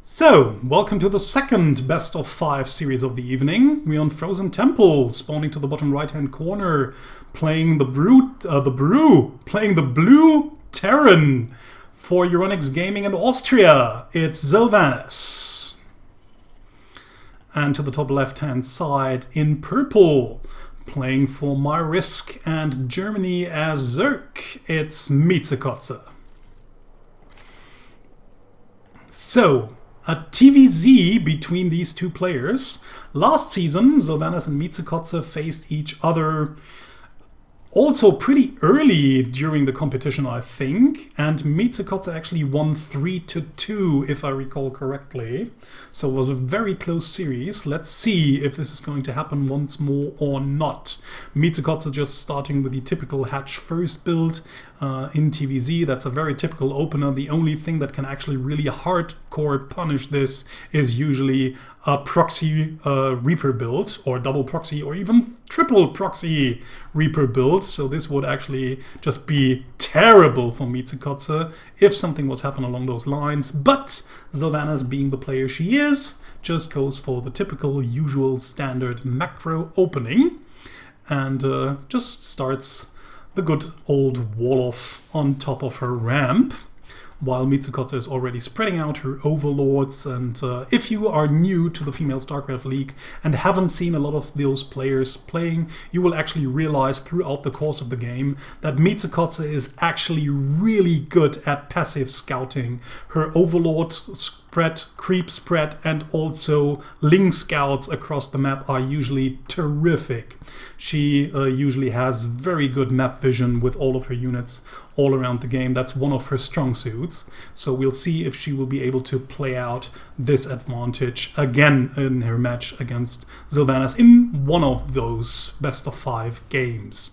So, welcome to the second best of 5 series of the evening. We're on Frozen Temple, spawning to the bottom right-hand corner, playing the Blue Terran for Euronics Gaming in Austria. It's Sylvanas. And to the top left-hand side, in purple, playing for MyRisk and Germany as Zerk, it's Miezekotze. So, a TVZ between these two players. Last season, Sylvanas and Miezekotze faced each other also pretty early during the competition, I think. And Miezekotze actually won 3-2, if I recall correctly. So it was a very close series. Let's see if this is going to happen once more or not. Miezekotze just starting with the typical hatch first build in TVZ. That's a very typical opener. The only thing that can actually really hardcore punish this is usually a proxy Reaper build, or double proxy, or even triple proxy Reaper build. So this would actually just be terrible for Miezekotze if something was happening along those lines. But Sylvanas, being the player she is, just goes for the typical, usual, standard macro opening and just starts the good old wall-off on top of her ramp, while Miezekotze is already spreading out her overlords. And if you are new to the Female Starcraft League and haven't seen a lot of those players playing, you will actually realize throughout the course of the game that Miezekotze is actually really good at passive scouting. Her overlord spread, creep spread, and also Ling scouts across the map are usually terrific. She usually has very good map vision with all of her units all around the game. That's one of her strong suits. So we'll see if she will be able to play out this advantage again in her match against Sylvanas in one of those best of 5 games.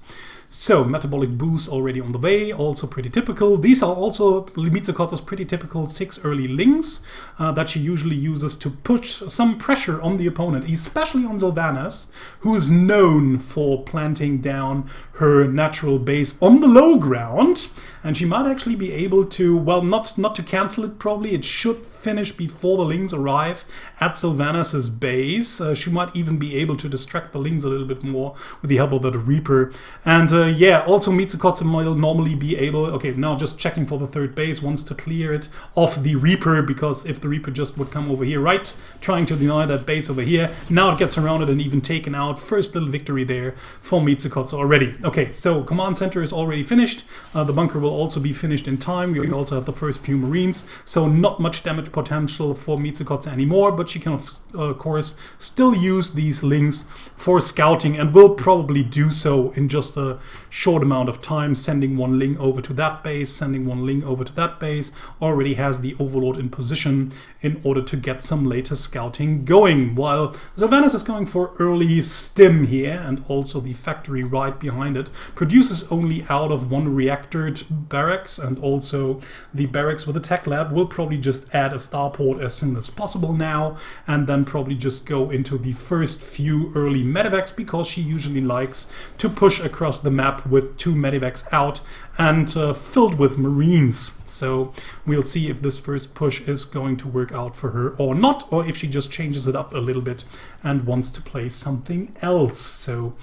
So, metabolic boost already on the way, also pretty typical. These are also Miezekotze's pretty typical 6 early links that she usually uses to push some pressure on the opponent, especially on Sylvanas, who is known for planting down her natural base on the low ground. And she might actually be able to, well, not to cancel it probably. It should finish before the Lings arrive at Sylvanas' base. She might even be able to distract the Lings a little bit more with the help of the Reaper. And yeah, also Miezekotze might normally be able, okay, now just checking for the third base, wants to clear it off the Reaper, because if the Reaper just would come over here, right, trying to deny that base over here, now it gets surrounded and even taken out. First little victory there for Miezekotze already. Okay, so command center is already finished. The bunker will also be finished in time. We also have the first few Marines, so not much damage potential for Miezekotze anymore, but she can of course still use these links for scouting, and will probably do so in just a short amount of time, sending one link over to that base, sending one link over to that base. Already has the overlord in position in order to get some later scouting going, while Sylvanas is going for early stim here, and also the factory right behind it produces only out of 1 reactored barracks, and also the barracks with the tech lab will probably just add a starport as soon as possible now, and then probably just go into the first few early medevacs, because she usually likes to push across the map with 2 medevacs out and filled with Marines. So we'll see if this first push is going to work out for her or not, or if she just changes it up a little bit and wants to play something else. So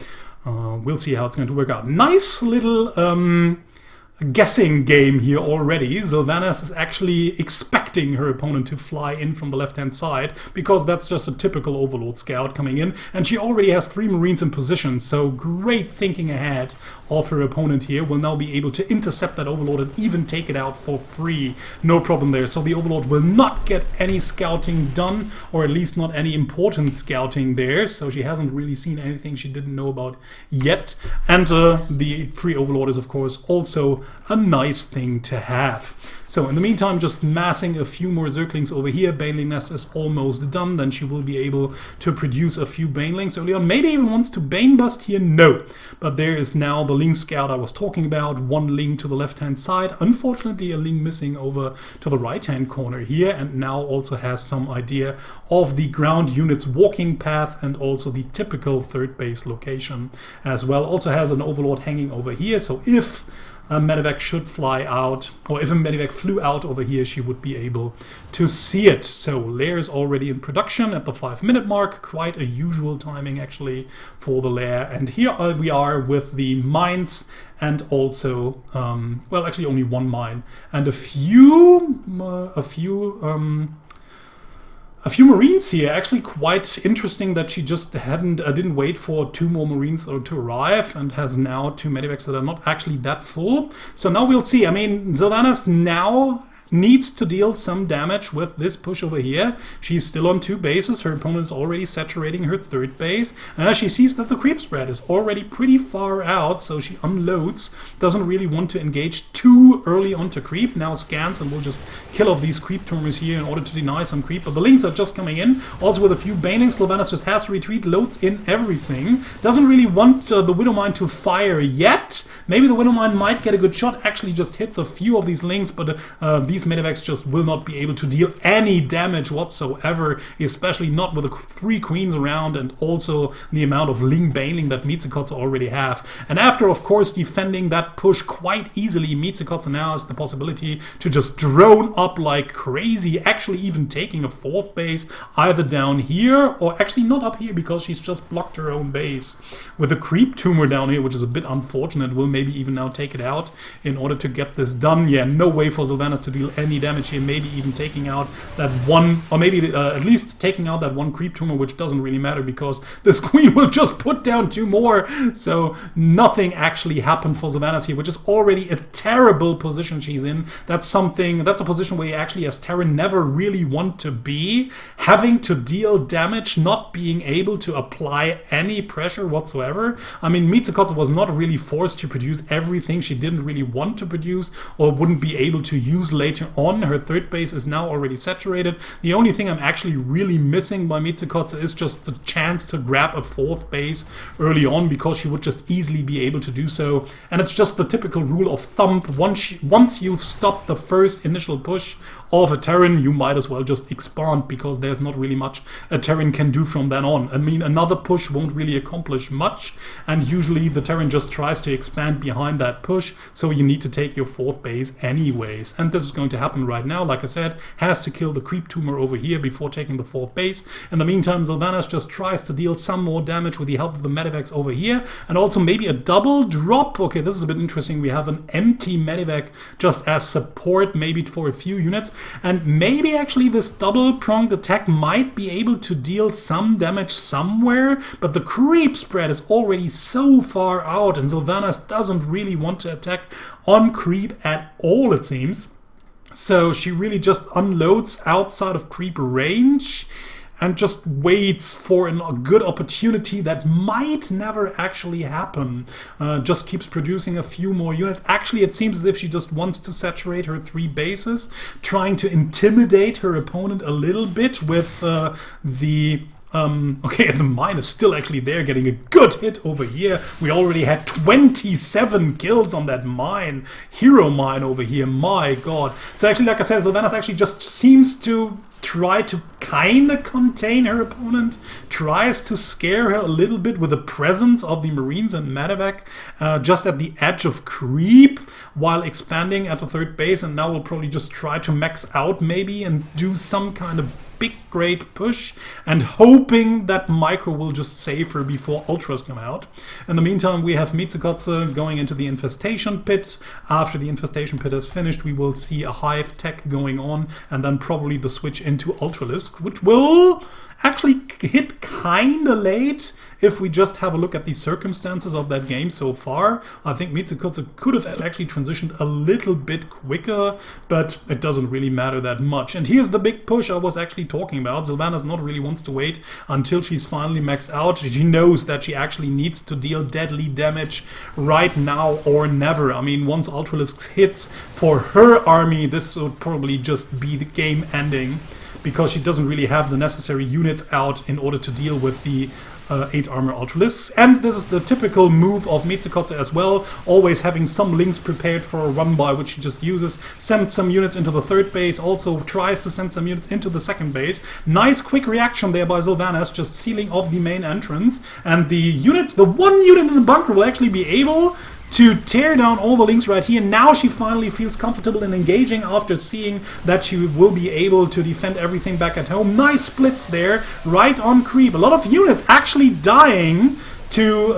we'll see how it's going to work out. Nice little guessing game here already. Sylvanas is actually expecting her opponent to fly in from the left-hand side, because that's just a typical overlord scout coming in, and she already has 3 Marines in position, so great thinking ahead of her opponent here. Will now be able to intercept that overlord and even take it out for free. No problem there. So the overlord will not get any scouting done, or at least not any important scouting there, so she hasn't really seen anything she didn't know about yet. And the free overlord is of course also a nice thing to have. So in the meantime, just massing a few more Zerglings over here. Baneling Nest is almost done. Then she will be able to produce a few Banelings early on. Maybe even wants to Bane Bust here. No. But there is now the Ling Scout I was talking about. 1 Ling to the left-hand side. Unfortunately, a Ling missing over to the right-hand corner here. And now also has some idea of the ground unit's walking path, and also the typical third base location as well. Also has an Overlord hanging over here. So if a medevac should fly out, or if a medevac flew out over here, she would be able to see it. So lair is already in production at the 5-minute mark, quite a usual timing actually for the lair. And here we are with the mines and also, well, actually only one mine and a few Marines here. Actually quite interesting that she just didn't wait for 2 more Marines to arrive and has now 2 medevacs that are not actually that full. So now we'll see. I mean, Sylvanas now needs to deal some damage with this push over here. She's still on 2 bases. Her opponent is already saturating her 3rd base. And she sees that the creep spread is already pretty far out, so she unloads. Doesn't really want to engage too early onto creep. Now scans and will just kill off these creep tumors here in order to deny some creep. But the links are just coming in. Also with a few banings, Sylvanas just has to retreat, loads in everything. Doesn't really want the Widowmine to fire yet. Maybe the Widowmine might get a good shot. Actually just hits a few of these links, but these medevacs just will not be able to deal any damage whatsoever, especially not with the 3 queens around and also the amount of Ling Baneling that Miezekotze already have. And after, of course, defending that push quite easily, Miezekotze now has the possibility to just drone up like crazy, actually even taking a 4th base, either down here or actually not up here because she's just blocked her own base. With a creep tumor down here, which is a bit unfortunate, will maybe even now take it out in order to get this done. Yeah, no way for Sylvanas to deal any damage here, maybe even taking out that one, or maybe at least taking out that 1 creep tumor, which doesn't really matter because this queen will just put down 2 more. So nothing actually happened for Sylvanas here, which is already a terrible position she's in. That's a position where you actually as Terran never really want to be, having to deal damage, not being able to apply any pressure whatsoever. I mean, Miezekotze was not really forced to produce everything she didn't really want to produce or wouldn't be able to use later on. Her 3rd base is now already saturated. The only thing I'm actually really missing by Miezekotze is just the chance to grab a 4th base early on, because she would just easily be able to do so. And it's just the typical rule of thumb. Once you've stopped the first initial push of a Terran, you might as well just expand, because there's not really much a Terran can do from then on. I mean, another push won't really accomplish much, and usually the Terran just tries to expand behind that push, so you need to take your 4th base anyways. And this is going to happen right now. Like I said, has to kill the creep tumor over here before taking the 4th base. In the meantime, Sylvanas just tries to deal some more damage with the help of the medevacs over here, and also maybe a double drop. Okay, this is a bit interesting. We have an empty medevac just as support, maybe for a few units, and maybe actually this double-pronged attack might be able to deal some damage somewhere, but the creep spread is already so far out, and Sylvanas doesn't really want to attack on creep at all, it seems. So she really just unloads outside of creep range and just waits for a good opportunity that might never actually happen. Just keeps producing a few more units. Actually, it seems as if she just wants to saturate her 3 bases, trying to intimidate her opponent a little bit with the... okay, and the mine is still actually there, getting a good hit over here. We already had 27 kills on that mine. Hero mine over here, my god. So actually, like I said, Sylvanas actually just seems to try to kind of contain her opponent, tries to scare her a little bit with the presence of the Marines and medevac just at the edge of creep while expanding at the 3rd base, and now we'll probably just try to max out maybe and do some kind of big great push and hoping that Micro will just save her before Ultras come out. In the meantime, we have Miezekotze going into the Infestation Pit. After the Infestation Pit is finished, we will see a Hive tech going on, and then probably the switch into Ultralisk, which will actually hit kinda late if we just have a look at the circumstances of that game so far. I think Miezekotze could have actually transitioned a little bit quicker, but it doesn't really matter that much. And here's the big push I was actually talking about. Sylvanas not really wants to wait until she's finally maxed out. She knows that she actually needs to deal deadly damage right now or never. I mean, once Ultralisk hits for her army, this would probably just be the game ending, because she doesn't really have the necessary units out in order to deal with the 8 armor Ultralisks. And this is the typical move of Miezekotze as well, always having some links prepared for a run by, which she just uses, sends some units into the 3rd base, also tries to send some units into the 2nd base. Nice quick reaction there by Sylvanas, just sealing off the main entrance, and the one unit in the bunker will actually be able to tear down all the links right here. Now she finally feels comfortable in engaging after seeing that she will be able to defend everything back at home. Nice splits there, right on creep. A lot of units actually dying to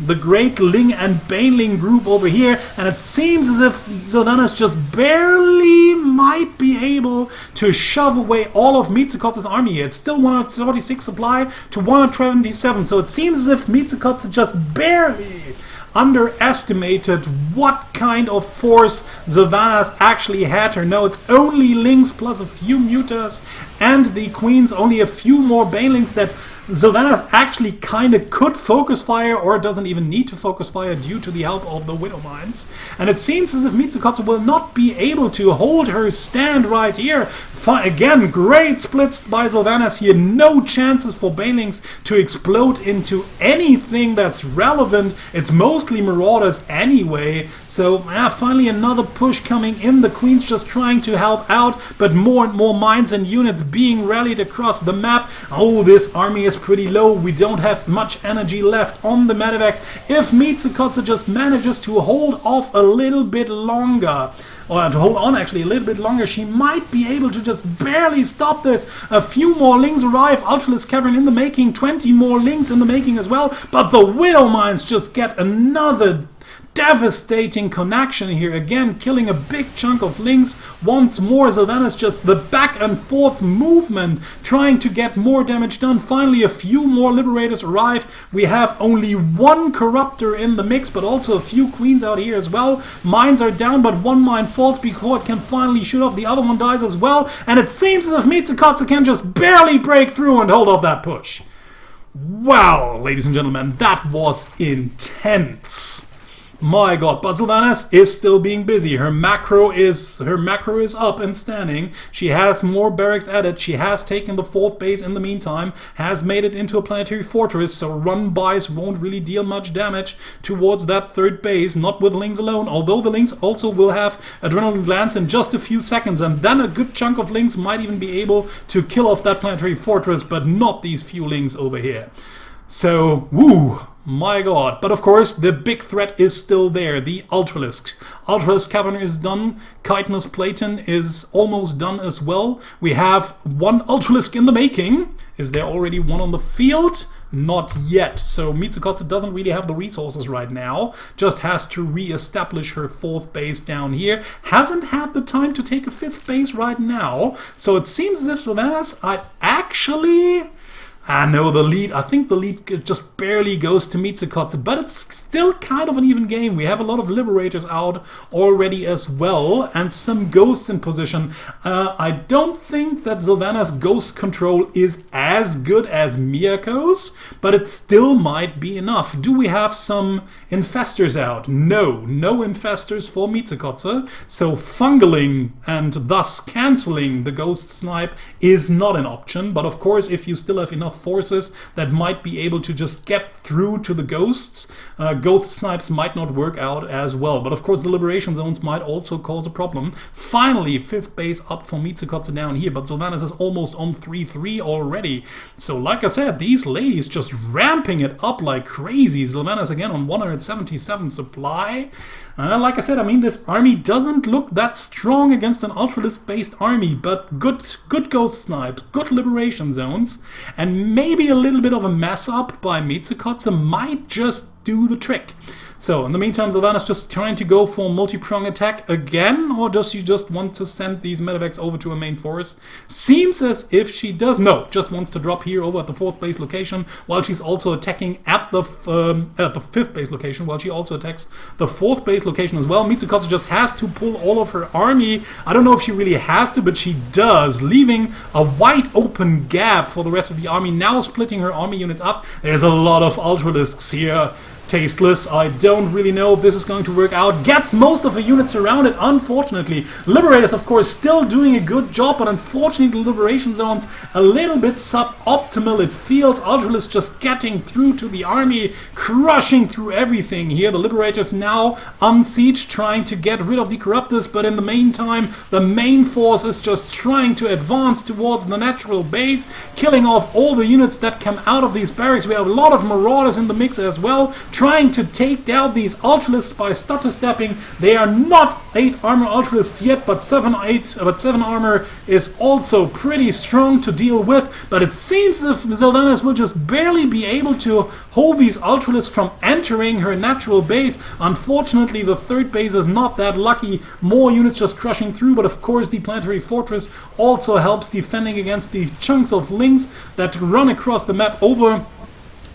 the great Ling and Baneling group over here, and it seems as if Sylvanas just barely might be able to shove away all of Miezekotze's army here. It's still 146 supply to 177, so it seems as if Miezekotze just barely underestimated what kind of force Sylvanas actually had her. No, it's only Lings plus a few Mutas and the Queens, only a few more Banelings that Sylvanas actually kind of could focus fire, or doesn't even need to focus fire due to the help of the Widow Mines. And it seems as if Miezekotze will not be able to hold her stand right here. Again, great splits by Sylvanas here. No chances for Banelings to explode into anything that's relevant. It's mostly Marauders anyway. So finally another push coming in. The Queen's just trying to help out, but more and more mines and units being rallied across the map. Oh, this army is pretty low. We don't have much energy left on the medevacs. If Miezekotze just manages to hold off a little bit longer, or to hold on actually a little bit longer, she might be able to just barely stop this. A few more Lings arrive, Ultralisk Cavern in the making, 20 more Lings in the making as well, but the Widow Mines just get another devastating connection here, again killing a big chunk of Lings. Once more Sylvanas just the back and forth movement trying to get more damage done. Finally a few more Liberators arrive. We have only one Corruptor in the mix, but also a few Queens out here as well. Mines are down, but one mine falls before it can finally shoot off. The other one dies as well, and it seems as if Miezekotze can just barely break through and hold off that push. Wow, ladies and gentlemen, that was intense. My god, but Sylvanas is still being busy. Her macro is up and standing. She has more barracks added. She has taken the 4th base in the meantime, has made it into a planetary fortress, so run-bys won't really deal much damage towards that 3rd base, not with Lings alone, although the Lings also will have Adrenaline Glands in just a few seconds, and then a good chunk of Lings might even be able to kill off that planetary fortress, but not these few Lings over here. So, woo! My god. But of course, the big threat is still there. The Ultralisk. Ultralisk Cavern is done. Chitinous Platon is almost done as well. We have one Ultralisk in the making. Is there already one on the field? Not yet. So Miezekotze doesn't really have the resources right now. Just has to re-establish her 4th base down here. Hasn't had the time to take a 5th base right now. So it seems as if Sylvanas actually... no, the lead, I think the lead just barely goes to Miezekotze, but it's still kind of an even game. We have a lot of Liberators out already as well, and some Ghosts in position. I don't think that Sylvanas' Ghost control is as good as Miako's, but it still might be enough. Do we have some Infestors out? No Infestors for Miezekotze, so Fungaling and thus cancelling the Ghost Snipe is not an option, but of course if you still have enough forces that might be able to just get through to the Ghosts, Ghost Snipes might not work out as well. But of course the Liberation Zones might also cause a problem. Finally, 5th base up for Miezekotze down here, but Sylvanas is almost on 3-3 already. So like I said, these ladies just ramping it up like crazy. Sylvanas again on 177 supply. Like I said, I mean, this army doesn't look that strong against an Ultralisk-based army, but good Ghost Snipes, good Liberation Zones, and maybe a little bit of a mess-up by Miezekotze might just do the trick. So, in the meantime, Sylvanas just trying to go for multi-prong attack again, or does she just want to send these medevacs over to a main forest? Seems as if she does. No, just wants to drop here over at the 4th base location, while she's also attacking at the 5th base location, while she also attacks the 4th base location as well. Miezekotze just has to pull all of her army. I don't know if she really has to, but she does, leaving a wide open gap for the rest of the army, now splitting her army units up. There's a lot of Ultralisks here. Tasteless. I don't really know if this is going to work out. Gets most of the units surrounded, unfortunately. Liberators, of course, still doing a good job, but unfortunately the Liberation Zone's a little bit suboptimal. It feels Ultralisk just getting through to the army, crushing through everything here. The Liberators now on siege, trying to get rid of the Corruptors, but in the meantime, the main force is just trying to advance towards the natural base, killing off all the units that come out of these barracks. We have a lot of Marauders in the mix as well, trying to take down these Ultralisks by stutter stepping. They are not 8 armor Ultralisks yet, but 7 armor is also pretty strong to deal with. But it seems as if Sylvanas will just barely be able to hold these Ultralisks from entering her natural base. Unfortunately, the third base is not that lucky. More units just crushing through, but of course the Planetary Fortress also helps defending against the chunks of links that run across the map over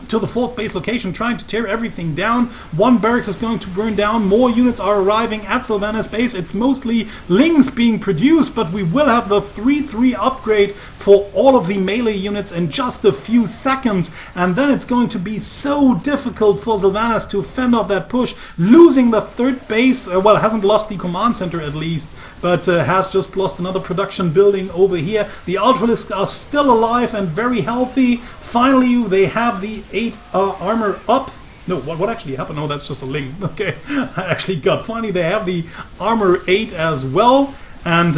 to the 4th base location, trying to tear everything down. One barracks is going to burn down. More units are arriving at Sylvanas' base. It's mostly Lings being produced, but we will have the 3-3 upgrade for all of the melee units in just a few seconds. And then it's going to be so difficult for Sylvanas to fend off that push. Losing the 3rd base, well, hasn't lost the command center at least, but has just lost another production building over here. The Ultralisks are still alive and very healthy. Finally, they have the 8 armor up. No, what actually happened? Oh, that's just a link. Okay, I actually got. Finally, they have the armor 8 as well. And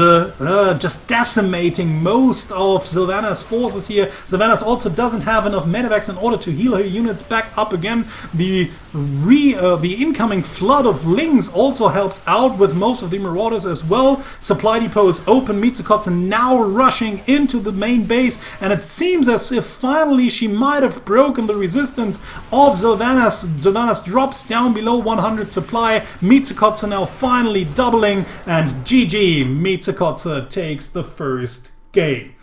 just decimating most of Sylvanas' forces here. Sylvanas also doesn't have enough medevacs in order to heal her units back up again. The incoming flood of Lings also helps out with most of the Marauders as well. Supply depot is open. Miezekotze now rushing into the main base, and it seems as if finally she might have broken the resistance of Sylvanas. Sylvanas drops down below 100 supply. Miezekotze now finally doubling, and GG. Miezekotze takes the first game.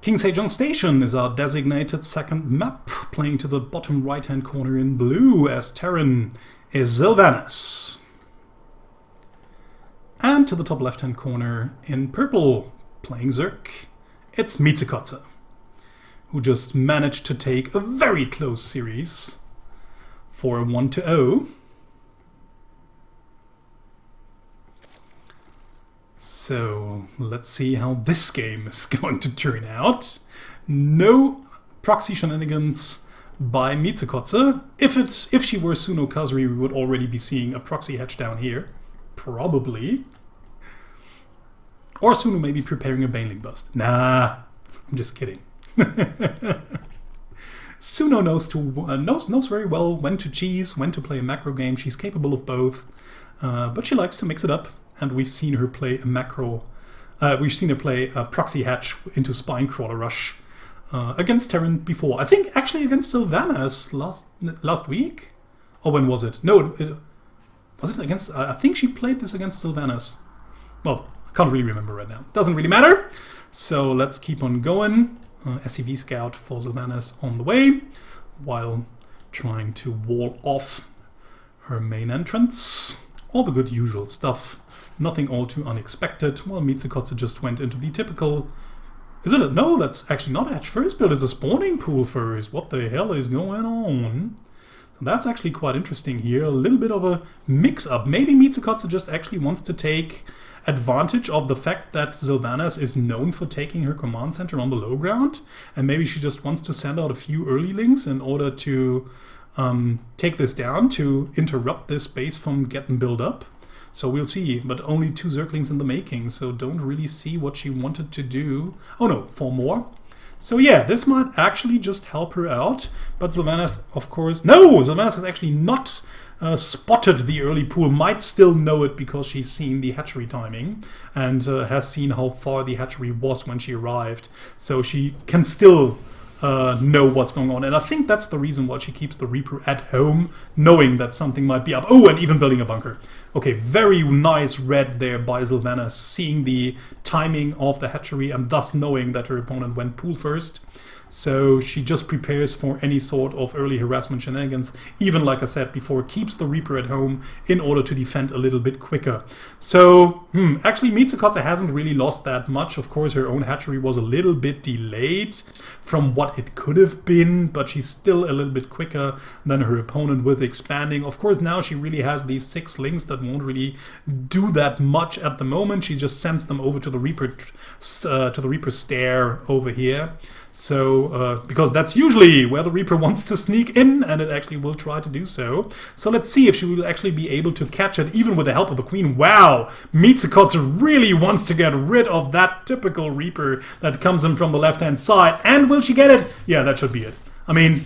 King Sejong Station is our designated second map, playing to the bottom right-hand corner in blue as Terran is Sylvanas. And to the top left-hand corner in purple, playing Zerk, it's Miezekotze, who just managed to take a very close series for a 1-0. So let's see how this game is going to turn out. No proxy shenanigans by Miezekotze. If she were Suno Kazri, we would already be seeing a proxy hatch down here. Probably. Or Suno may be preparing a Baneling bust. Nah, I'm just kidding. Suno knows very well when to cheese, when to play a macro game. She's capable of both, but she likes to mix it up. And we've seen her play a macro. We've seen her play a proxy hatch into Spinecrawler Rush against Terran before. I think actually against Sylvanas last week. Or when was it? No, was it against? I think she played this against Sylvanas. Well, I can't really remember right now. Doesn't really matter. So let's keep on going. SCV Scout for Sylvanas on the way, while trying to wall off her main entrance. All the good usual stuff. Nothing all too unexpected. Well, Miezekotze just went into the typical... Is it a... No, that's actually not a hatch first build. It's a spawning pool first. What the hell is going on? So that's actually quite interesting here. A little bit of a mix-up. Maybe Miezekotze just actually wants to take advantage of the fact that Sylvanas is known for taking her command center on the low ground. And maybe she just wants to send out a few early links in order to take this down, to interrupt this base from getting built up. So we'll see, but only 2 Zerglings in the making, so don't really see what she wanted to do. Oh no, 4 more. So yeah, this might actually just help her out, but Sylvanas, of course... No! Sylvanas has actually not spotted the early pool, might still know it because she's seen the hatchery timing, and has seen how far the hatchery was when she arrived, so she can still... know what's going on, and I think that's the reason why she keeps the Reaper at home, knowing that something might be up. Oh, and even building a bunker. Okay, very nice red there by Sylvanas, seeing the timing of the hatchery and thus knowing that her opponent went pool first. So she just prepares for any sort of early harassment shenanigans, even like I said before, keeps the Reaper at home in order to defend a little bit quicker. So, actually Miezekotze hasn't really lost that much. Of course, her own hatchery was a little bit delayed from what it could have been, but she's still a little bit quicker than her opponent with expanding. Of course, now she really has these 6 links that won't really do that much at the moment. She just sends them over to the Reaper stair over here. So, because that's usually where the Reaper wants to sneak in, and it actually will try to do so. So let's see if she will actually be able to catch it, even with the help of the Queen. Wow! Miezekotze really wants to get rid of that typical Reaper that comes in from the left-hand side. And will she get it? Yeah, that should be it. I mean,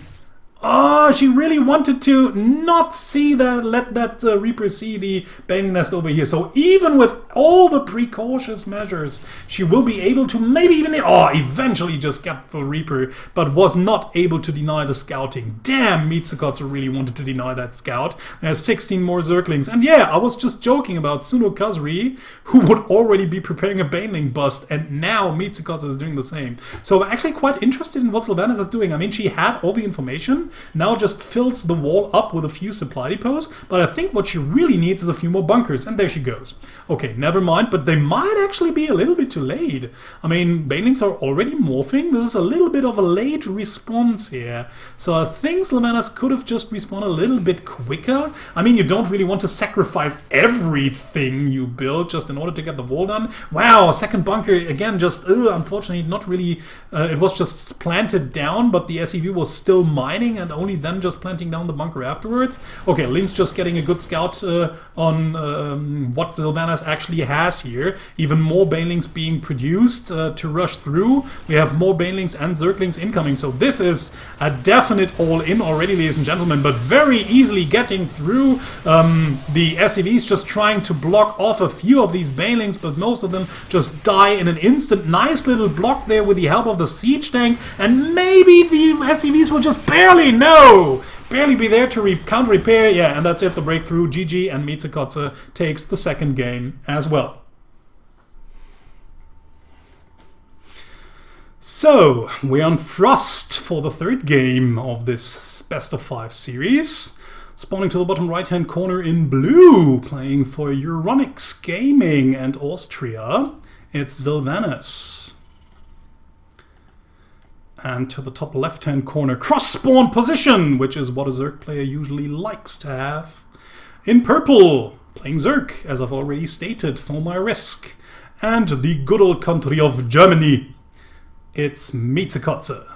Oh, she really wanted to not see that, let that Reaper see the Baneling Nest over here. So even with all the precautious measures, she will be able to maybe even, eventually just get the Reaper, but was not able to deny the scouting. Damn, Miezekotze really wanted to deny that scout. There's 16 more Zerglings. And yeah, I was just joking about Suno Kazri, who would already be preparing a Baneling bust, and now Miezekotze is doing the same. So I'm actually quite interested in what Sylvanas is doing. I mean, she had all the information, now just fills the wall up with a few supply depots, but I think what she really needs is a few more bunkers, and there she goes. Okay, never mind, but they might actually be a little bit too late. I mean, Banelings are already morphing. This is a little bit of a late response here. So I think Sylvanas could have just respawned a little bit quicker. I mean, you don't really want to sacrifice everything you build just in order to get the wall done. Wow, second bunker, again, just, unfortunately, not really, it was just planted down, but the SEV was still mining and only then just planting down the bunker afterwards. Okay, Link's just getting a good scout on what Sylvanas actually has here. Even more Banelings being produced to rush through. We have more Banelings and Zerglings incoming, so this is a definite all-in already, ladies and gentlemen, but very easily getting through. The SEVs just trying to block off a few of these Banelings, but most of them just die in an instant. Nice little block there with the help of the siege tank, and maybe the SEVs will just barely be there to counter repair. Yeah, and that's it, the breakthrough. GG, and Miezekotze takes the second game as well. So, we're on Frost for the third game of this best of 5 series. Spawning to the bottom right hand corner in blue, playing for Euronics Gaming and Austria, it's Sylvanas. And to the top left-hand corner, cross-spawn position, which is what a Zerg player usually likes to have. In purple, playing Zerg, as I've already stated, for my risk. And the good old country of Germany, it's Miezekotze.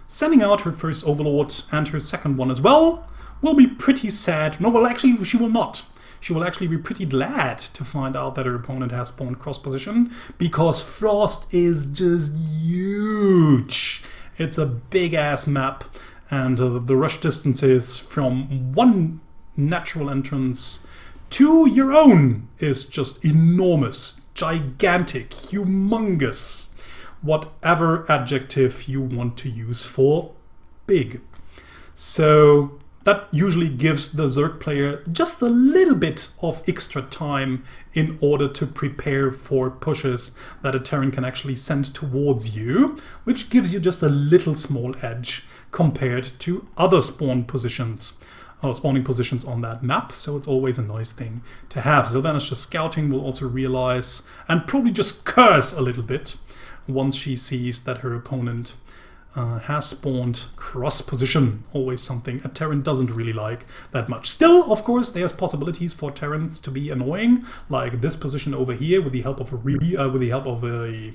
Sending out her first Overlord and her second one as well will be pretty sad. No, well, actually, she will not. She will actually be pretty glad to find out that her opponent has spawned cross position, because Frost is just huge. It's a big ass map, and the rush distances from one natural entrance to your own is just enormous, gigantic, humongous, whatever adjective you want to use for big. So that usually gives the Zerg player just a little bit of extra time in order to prepare for pushes that a Terran can actually send towards you, which gives you just a little small edge compared to other spawning positions on that map. So it's always a nice thing to have. Sylvanas just scouting will also realize and probably just curse a little bit once she sees that her opponent has spawned cross position. Always something a Terran doesn't really like that much. Still, of course, there's possibilities for Terrans to be annoying, like this position over here with the help of a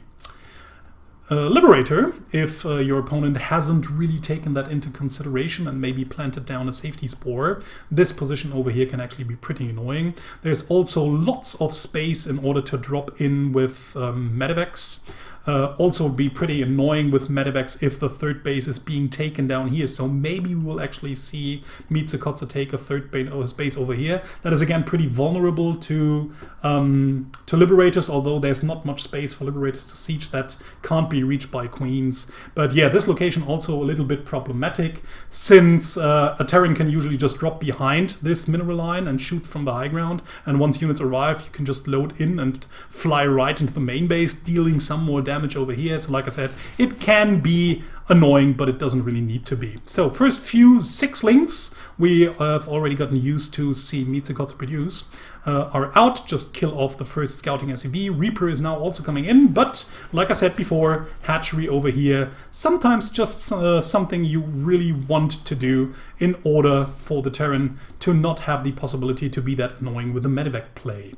Liberator, if your opponent hasn't really taken that into consideration and maybe planted down a safety spore. This position over here can actually be pretty annoying. There's also lots of space in order to drop in with Medivacs. Also be pretty annoying with Medivacs if the third base is being taken down here. So maybe we will actually see Miezekotze take a third base over here. That is again pretty vulnerable to Liberators, although there's not much space for Liberators to siege that can't be reached by Queens. But yeah, this location also a little bit problematic, since a Terran can usually just drop behind this mineral line and shoot from the high ground, and once units arrive you can just load in and fly right into the main base, dealing some more damage over here. So like I said, it can be annoying, but it doesn't really need to be. So first few 6 links we have already gotten used to see Miezekotze produce are out. Just kill off the first scouting SEV. Reaper is now also coming in, but like I said before, hatchery over here, sometimes just something you really want to do in order for the Terran to not have the possibility to be that annoying with the Medivac play.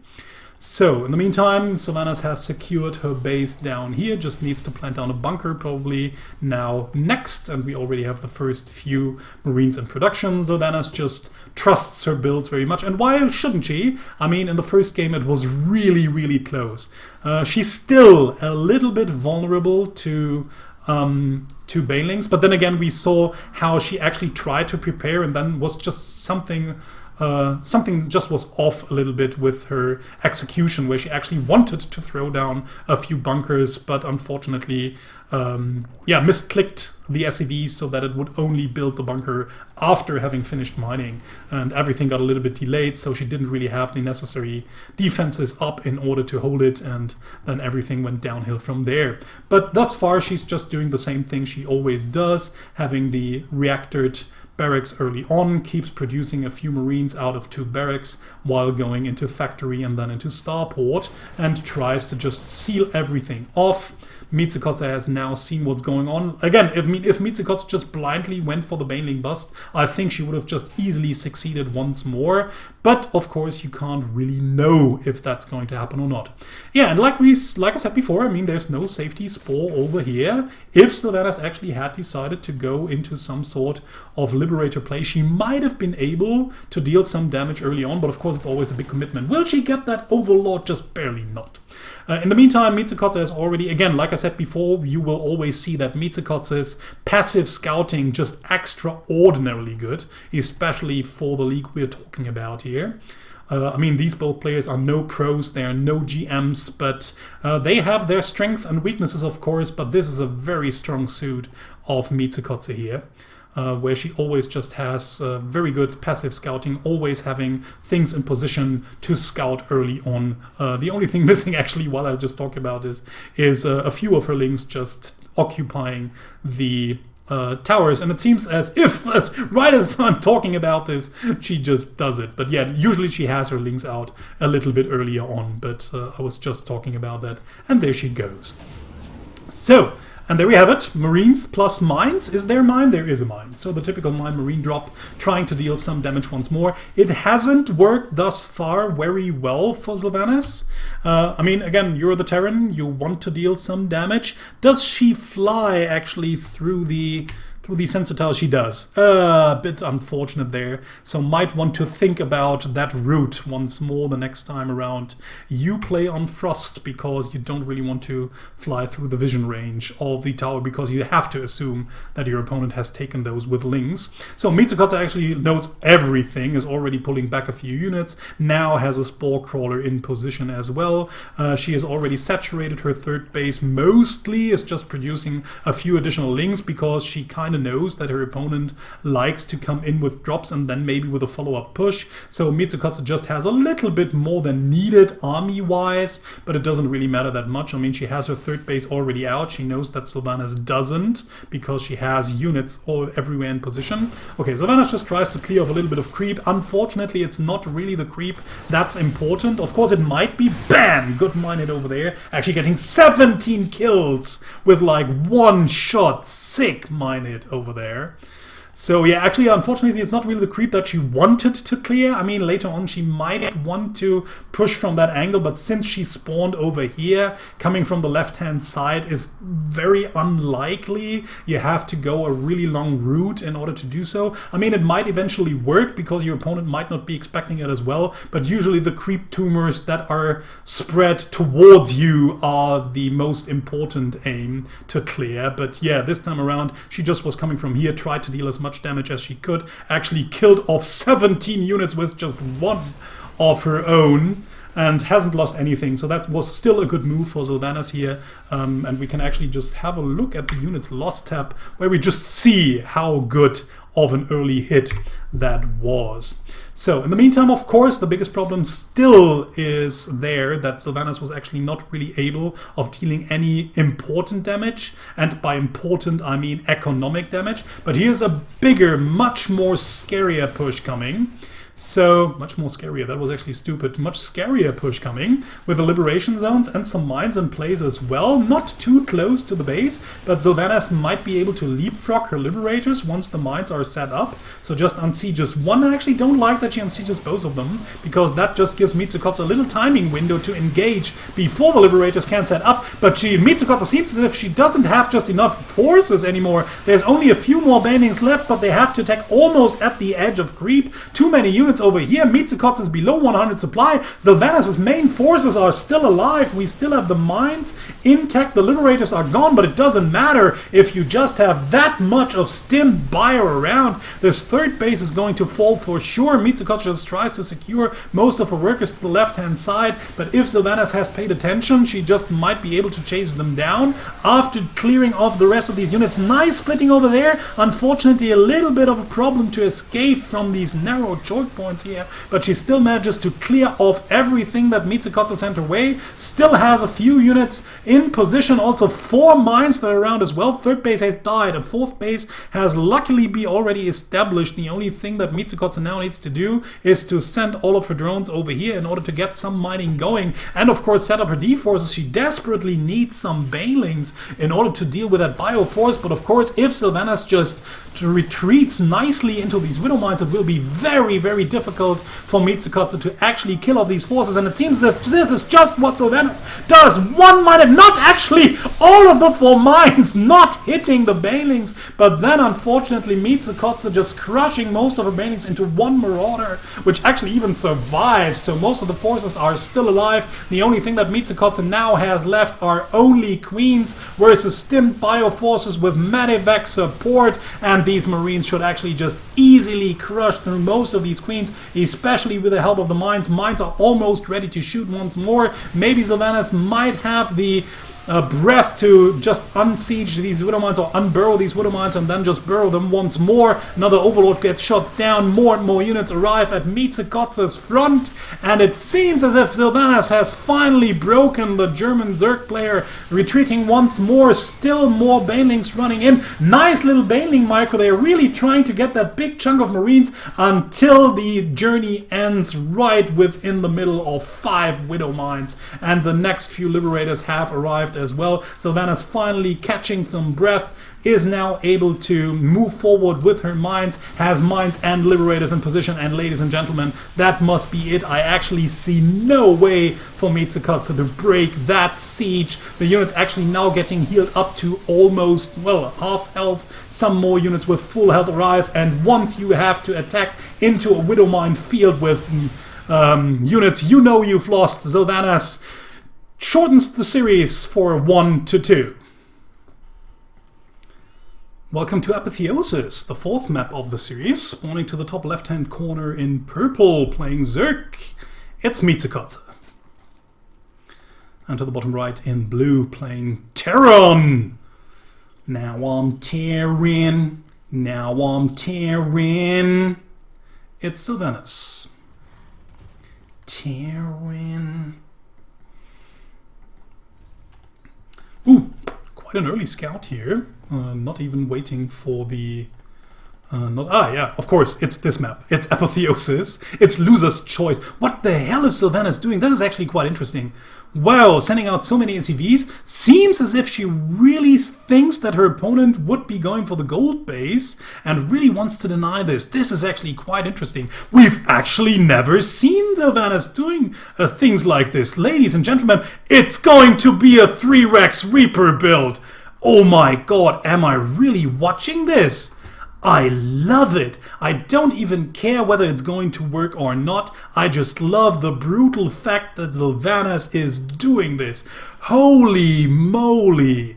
So, in the meantime, Sylvanas has secured her base down here, just needs to plant down a bunker probably now next, and we already have the first few Marines in production. Sylvanas just trusts her builds very much, and why shouldn't she? I mean, in the first game it was really, really close. She's still a little bit vulnerable to two banelings. But then again, we saw how she actually tried to prepare, and then was just something just was off a little bit with her execution, where she actually wanted to throw down a few bunkers, but unfortunately, misclicked the SCVs so that it would only build the bunker after having finished mining, and everything got a little bit delayed, so she didn't really have the necessary defenses up in order to hold it, and then everything went downhill from there. But thus far, she's just doing the same thing she always does, having the reactored barracks early on, keeps producing a few marines out of 2 barracks while going into factory and then into starport, and tries to just seal everything off. Miezekotze has now seen what's going on. Again, if Miezekotze just blindly went for the baneling bust, I think she would have just easily succeeded once more. But of course, you can't really know if that's going to happen or not. Yeah, and like I said before, I mean, there's no safety spore over here. If Sylvanas actually had decided to go into some sort of Liberator play, she might have been able to deal some damage early on, but of course it's always a big commitment. Will she get that Overlord? Just barely not. In the meantime, Miezekotze is already, again, like I said before, you will always see that Miezekotze's passive scouting just extraordinarily good, especially for the league we're talking about here. I mean, these both players are no pros, they are no GMs, but they have their strengths and weaknesses, of course, but this is a very strong suit of Miezekotze here. Where she always just has very good passive scouting, always having things in position to scout early on. The only thing missing, actually, while I just talk about this, is a few of her links just occupying the towers, and it seems as if, right as I'm talking about this, she just does it. But yeah, usually she has her links out a little bit earlier on, but I was just talking about that, and there she goes. So, and there we have it. Marines plus mines. Is there a mine? There is a mine. So the typical mine marine drop, trying to deal some damage once more. It hasn't worked thus far very well for Sylvanas. I mean, again, you're the Terran. You want to deal some damage. Does she fly actually through the sensor towers? She does. A bit unfortunate there. So might want to think about that route once more the next time around. You play on Frost because you don't really want to fly through the vision range of the tower, because you have to assume that your opponent has taken those with links. So Miezekotze actually knows everything, is already pulling back a few units, now has a Spore Crawler in position as well. She has already saturated her third base, mostly is just producing a few additional links because she kind of knows that her opponent likes to come in with drops and then maybe with a follow-up push. So Miezekotze just has a little bit more than needed army-wise, but it doesn't really matter that much. I mean, she has her third base already out. She knows that Sylvanas doesn't, because she has units all everywhere in position. Okay, Sylvanas just tries to clear off a little bit of creep. Unfortunately, it's not really the creep that's important. Of course, it might be. Bam! Good mine hit over there. Actually getting 17 kills with like one shot. Sick mine hit over there. So yeah, actually, unfortunately, it's not really the creep that she wanted to clear. I mean, later on, she might want to push from that angle, but since she spawned over here, coming from the left-hand side is very unlikely. You have to go a really long route in order to do so. I mean, it might eventually work because your opponent might not be expecting it as well, but usually the creep tumors that are spread towards you are the most important aim to clear. But yeah, this time around, she just was coming from here, tried to deal as much damage as she could, actually killed off 17 units with just one of her own, and hasn't lost anything. So that was still a good move for Sylvanas here. And we can actually just have a look at the units lost tab, where we just see how good of an early hit that was. So in the meantime, of course, the biggest problem still is there, that Sylvanas was actually not really able of dealing any important damage. And by important, I mean economic damage. But here's a bigger, much more scarier push coming. So, much more scarier, that was actually stupid. Much scarier push coming with the liberation zones and some mines in place as well. Not too close to the base, but Sylvanas might be able to leapfrog her liberators once the mines are set up. So just unsieges one. I actually don't like that she unsieges both of them, because that just gives Miezekotze a little timing window to engage before the liberators can set up. But Miezekotze seems as if she doesn't have just enough forces anymore. There's only a few more banings left, but they have to attack almost at the edge of creep. Too many units units over here. Miezekotze is below 100 supply. Sylvanas' main forces are still alive. We still have the mines intact. The Liberators are gone, but it doesn't matter if you just have that much of stimmed bio around. This third base is going to fall for sure. Miezekotze just tries to secure most of her workers to the left-hand side, but if Sylvanas has paid attention, she just might be able to chase them down after clearing off the rest of these units. Nice splitting over there. Unfortunately, a little bit of a problem to escape from these narrow choke points here, but she still manages to clear off everything that Miezekotze sent her way. Still has a few units in position, also 4 mines that are around as well. Third base has died. A fourth base has luckily been already established. The only thing that Miezekotze now needs to do is to send all of her drones over here in order to get some mining going, and of course set up her D-forces. She desperately needs some banelings in order to deal with that bio force, but of course if Sylvanas just retreats nicely into these widow mines, it will be very, very difficult for Miezekotze to actually kill off these forces, and it seems that this is just what Sylvanas does. 1 mine, not actually all of the 4 mines, not hitting the banelings, but then unfortunately Miezekotze just crushing most of her banelings into 1 marauder, which actually even survives, so most of the forces are still alive. The only thing that Miezekotze now has left are only queens versus stimmed bio forces with medevac support, and these marines should actually just easily crush through most of these queens, especially with the help of the mines. Mines are almost ready to shoot once more. Maybe Sylvanas might have the breath to just unsiege these widow mines or unburrow these widow mines and then just burrow them once more. Another overlord gets shot down. More and more units arrive at Miezekotze's front, and it seems as if Sylvanas has finally broken the German Zerg player, retreating once more. Still more banelings running in. Nice little baneling micro. They're really trying to get that big chunk of marines until the journey ends right within the middle of 5 widow mines, and the next few liberators have arrived as well. Sylvanas finally catching some breath, is now able to move forward with her mines, has mines and liberators in position, and ladies and gentlemen, that must be it. I actually see no way for Miezekotze to break that siege. The units actually now getting healed up to almost, well, half health. Some more units with full health arrive, and once you have to attack into a widow mine field with units, you know you've lost. Sylvanas shortens the series for 1-2. Welcome to Apotheosis, the 4th map of the series, spawning to the top left-hand corner in purple, playing Zerg. It's Miezekotze. And to the bottom right in blue, playing Terran. Now I'm tearing, now I'm tearing. It's Sylvanas. Tearing. Ooh, quite an early scout here. Not even waiting for the... yeah, of course, it's this map. It's Apotheosis. It's Loser's Choice. What the hell is Sylvanas doing? This is actually quite interesting. Wow, sending out so many SCVs. Seems as if she really thinks that her opponent would be going for the gold base and really wants to deny this. This is actually quite interesting. We've actually never seen Sylvanas doing things like this. Ladies and gentlemen, it's going to be a 3-Rex Reaper build. Oh my god, am I really watching this? I love it. I don't even care whether it's going to work or not. I just love the brutal fact that Sylvanas is doing this. Holy moly.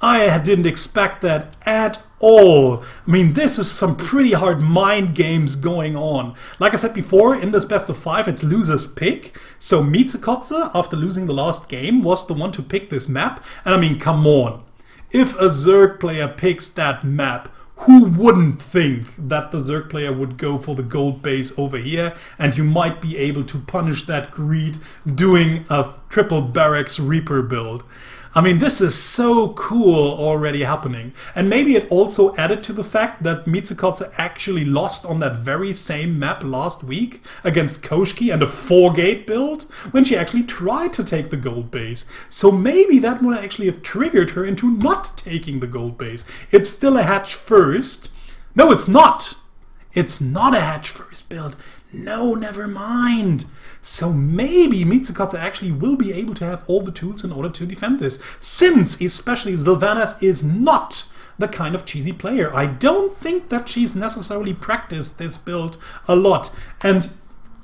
I didn't expect that at all. I mean, this is some pretty hard mind games going on. Like I said before, in this best of 5, it's loser's pick. So Miezekotze, after losing the last game, was the one to pick this map. And I mean, come on. If a Zerg player picks that map, who wouldn't think that the Zerg player would go for the gold base over here, and you might be able to punish that greed doing a triple barracks Reaper build? I mean, this is so cool already happening. And maybe it also added to the fact that Miezekotze actually lost on that very same map last week against Koshki and a 4-gate build when she actually tried to take the gold base. So maybe that would actually have triggered her into not taking the gold base. It's still a hatch first. No, it's not. It's not a hatch first build. No, never mind. So maybe Miezekotze actually will be able to have all the tools in order to defend this, since especially Sylvanas is not the kind of cheesy player. I don't think that she's necessarily practiced this build a lot. And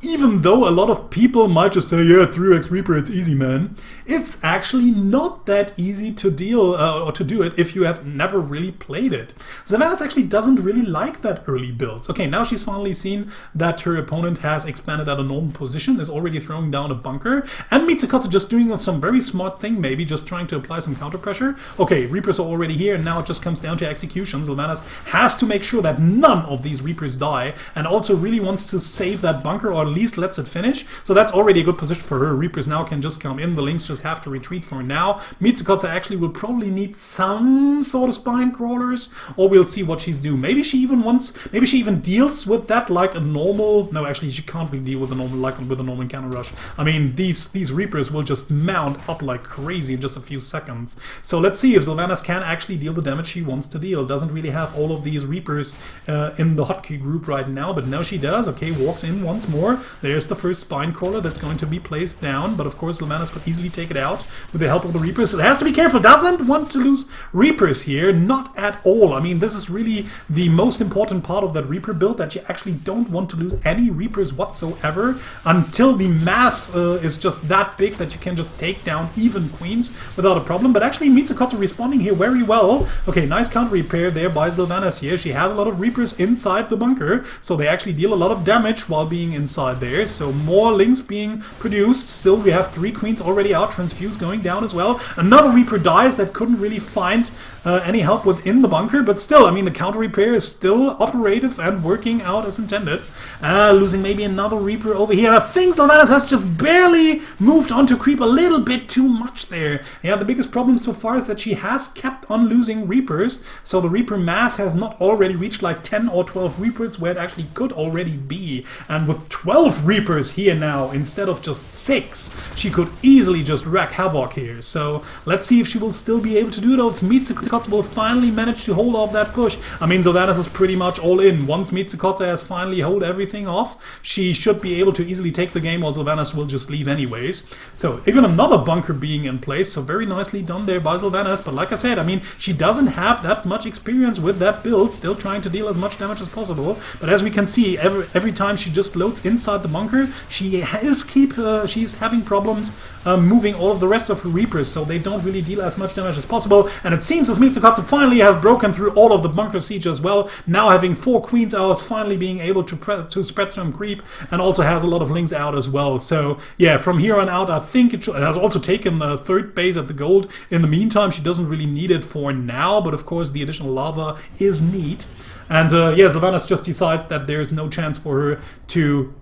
even though a lot of people might just say, yeah, 3x Reaper, it's easy, man. It's actually not that easy to deal or to do it if you have never really played it. Sylvanas actually doesn't really like that early builds. Okay, now she's finally seen that her opponent has expanded at a normal position, is already throwing down a bunker, and Miezekotze just doing some very smart thing, maybe just trying to apply some counter pressure. Okay, Reapers are already here, and now it just comes down to execution. Sylvanas has to make sure that none of these Reapers die, and also really wants to save that bunker, or at least lets it finish. So that's already a good position for her. Reapers now can just come in. The Lynx just have to retreat for now. Miezekotze actually will probably need some sort of spine crawlers, or we'll see what she's doing. Maybe she even deals with that like a normal. No, actually she can't really deal with a normal with a normal counter rush. I mean, these Reapers will just mount up like crazy in just a few seconds. So let's see if Sylvanas can actually deal the damage she wants to deal. Doesn't really have all of these Reapers in the hotkey group right now, but now she does. Okay, walks in once more. There's the first spine crawler that's going to be placed down, but of course Sylvanas could easily take it out with the help of the Reapers. So it has to be careful. Doesn't want to lose Reapers here, not at all. I mean, this is really the most important part of that Reaper build, that you actually don't want to lose any Reapers whatsoever until the mass is just that big that you can just take down even queens without a problem. But actually Miezekotze responding here very well. Okay, nice counter repair there by Sylvanas here. She has a lot of Reapers inside the bunker, so they actually deal a lot of damage while being inside there. So more Lynx being produced. Still, we have 3 queens already out. Transfuse going down as well. Another Reaper dies that couldn't really find any help within the bunker, but still, I mean, the counter repair is still operative and working out as intended. Losing maybe another Reaper over here. I think Sylvanas has just barely moved on to creep a little bit too much there. Yeah, the biggest problem so far is that she has kept on losing Reapers, so the Reaper mass has not already reached like 10 or 12 Reapers where it actually could already be. And with 12 Reapers here now, instead of just 6, she could easily just wreak havoc here. So let's see if she will still be able to do it, if Miezekotze will finally manage to hold off that push. I mean, Sylvanas is pretty much all in. Once Miezekotze has finally held everything off, she should be able to easily take the game, or Sylvanas will just leave anyways. So even another bunker being in place, so very nicely done there by Sylvanas. But like I said, I mean, she doesn't have that much experience with that build, still trying to deal as much damage as possible. But as we can see, every time she just loads inside the bunker, she's having problems moving all of the rest of her Reapers, so they don't really deal as much damage as possible. And it seems as Miezekotze finally has broken through all of the bunker siege as well, now having 4 queens hours, finally being able to spread some creep, and also has a lot of Lynx out as well. So yeah, from here on out, I think it has also taken the 3rd base at the gold. In the meantime, she doesn't really need it for now, but of course the additional lava is neat. And yeah, Sylvanas just decides that there's no chance for her to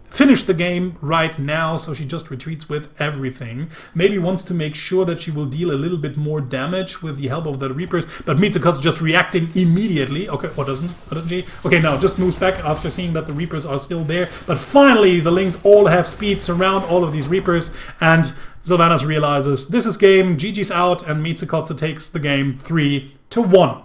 finish the game right now, so she just retreats with everything. Maybe wants to make sure that she will deal a little bit more damage with the help of the Reapers, but Miezekotze just reacting immediately. Okay, or doesn't she? Okay, now just moves back after seeing that the Reapers are still there. But finally, the Lynx all have speed, surround all of these Reapers, and Sylvanas realizes this is game, GG's out, and Miezekotze takes the game 3-1.